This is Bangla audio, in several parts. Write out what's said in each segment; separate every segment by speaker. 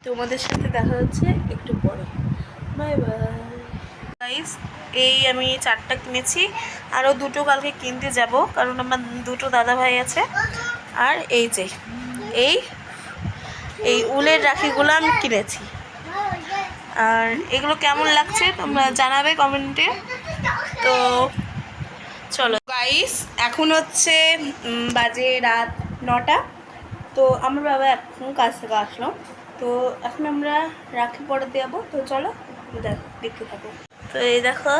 Speaker 1: তোমাদের সাথে দেখা হচ্ছে একটু পরে। Bye bye guys. এই আমি 4টা কিনেছি, আরও 2টো কালকে কিনতে যাব, কারণ আমার 2টো দাদা ভাই আছে। আর এই যে এই উলের রাখিগুলো আমি কিনেছি। আর এগুলো কেমন লাগছে তোমরা জানাবে কমেন্টে। তো চলো গাইস, এখন হচ্ছে বাজে রাত 9টা। তো আমার বাবা এখন কাজ থেকে আসলো, তো এখন আমরা রাখি পরাতে যাবো। তো চলো দেখতে থাকো। তো এই দেখো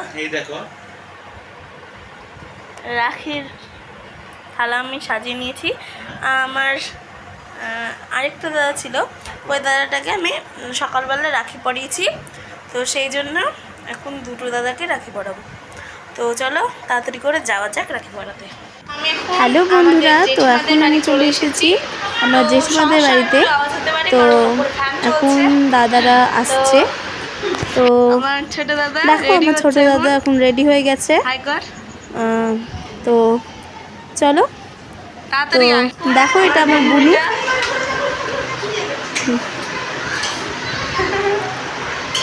Speaker 1: রাখির থালা আমি সাজিয়ে নিয়েছি। আমার আরেকটা দাদা ছিল, ওই দাদাটাকে আমি সকালবেলা রাখি পরিয়েছি, তো সেই জন্য এখন 2টো দাদাকে রাখি পরাবো। তো চলো তাড়াতাড়ি করে যাওয়া যাক রাখি পরাতে।
Speaker 2: হ্যালো বন্ধুরা, তো এখন আমি চলে এসেছি আমার জেঠিমাদের বাড়িতে। তো এখন দাদারা আসছে। তো
Speaker 1: আমার ছোট দাদা
Speaker 2: দেখো আমার ছোট দাদা এখন রেডি হয়ে গেছে। তো চলো, তো দেখো এটা আমার বুনু।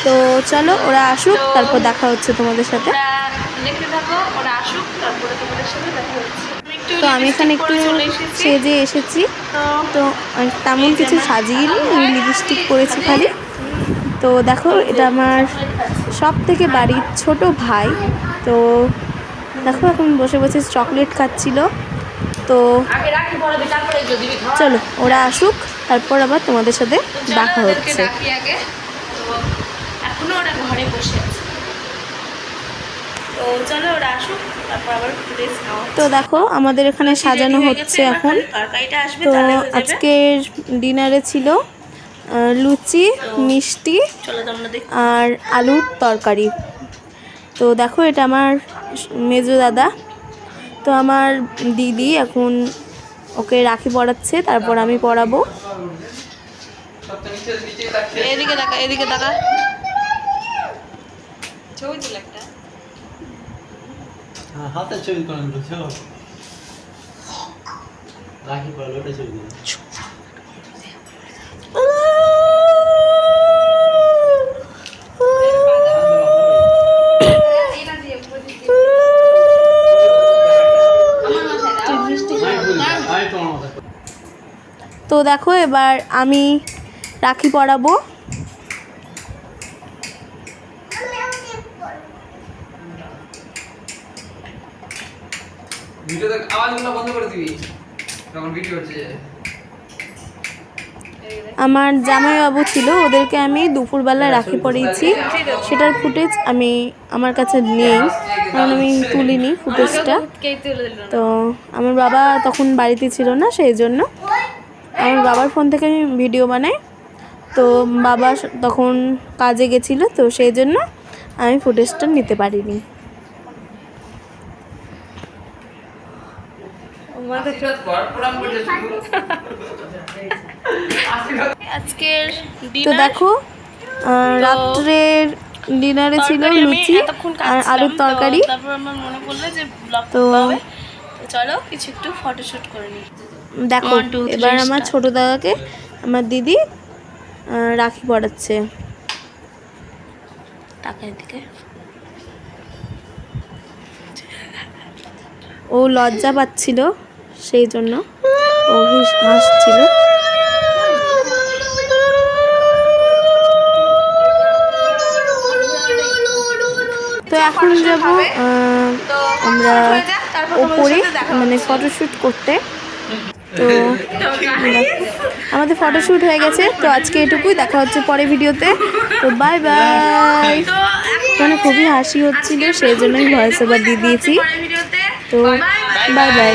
Speaker 2: তো চলো ওরা আসুক, তারপর দেখা হচ্ছে তোমাদের সাথে।
Speaker 1: দেখতে থাকো, ওরা আসুক তারপরে তোমাদের সাথে দেখা হচ্ছে।
Speaker 2: তো আমি এখানে একটু সেজে এসেছি, তো তেমন কিছু সাজিয়ে আমি লিপস্টিক পরেছি খালি। তো দেখো এটা আমার সব থেকে বাড়ির ছোট ভাই। তো দেখো এখন বসে বসে চকলেট খাচ্ছিল। তো চলো ওরা আসুক, তারপর আবার তোমাদের সাথে দেখা হচ্ছে।
Speaker 1: এখনো ওরা ঘরে বসে আছে, তো চলো ওরা আসুক তারপর আবার ফুটেজ নাও।
Speaker 2: তো দেখো আমাদের এখানে সাজানো হচ্ছে এখন। তো আজকের ডিনারে ছিল লুচি, মিষ্টি আর আলুর তরকারি। তো দেখো এটা আমার মেজো দাদা। তো আমার দিদি এখন ওকে রাখি পরাচ্ছে, তারপর আমি পরাবো।
Speaker 1: এদিকে তাকা, এদিকে তাকা, ছবি তুল একটা।
Speaker 3: হ্যাঁ, হাতে ছবি করেন বুঝছো, রাখি পড়লো ওটা ছবি দিন।
Speaker 2: তো দেখো এবার আমি রাখি পরাবো।
Speaker 4: ভিডিওতে আওয়াজগুলো বন্ধ করে দিবি যখন ভিডিও হচ্ছে।
Speaker 2: আমার জামাইবাবু ছিল, ওদেরকে আমি দুপুরবেলা রাখি পরিয়েছি। সেটার ফুটেজ আমার কাছে নেই, কারণ আমি তুলিনি ফুটেজটা। তো আমার বাবা তখন বাড়িতে ছিল না, সেই জন্য আমার বাবার ফোন থেকে আমি ভিডিও বানাই। তো বাবা তখন কাজে গেছিলো, তো সেই জন্য আমি ফুটেজটা নিতে পারিনি।
Speaker 1: আজকের
Speaker 2: তো দেখো রাত্রের ডিনারে ছিল লুচি আর আলুর তরকারি।
Speaker 1: তারপর আমার মনে পড়লো যে ব্লগ
Speaker 2: তো
Speaker 1: চলো কিছু একটু ফটোশুট করে নিই।
Speaker 2: দেখো এবার আমার ছোট দাদাকে আমার দিদি রাখি পরাচ্ছে।
Speaker 1: টাকার দিকে
Speaker 2: ও লজ্জা পাচ্ছিল, সেই জন্য ও হাসছিল। তো এখন যাব আমরা ওপরে, মানে ফটোশ্যুট করতে। তো আমাদের ফটোশ্যুট হয়ে গেছে। তো আজকে এটুকুই, দেখা হচ্ছে পরে ভিডিওতে। তো বাই বাই। মানে খুবই হাসি হচ্ছিল, সেই জন্যই ভয়েস ওভার দিয়ে দিয়েছি। তো বাই বাই।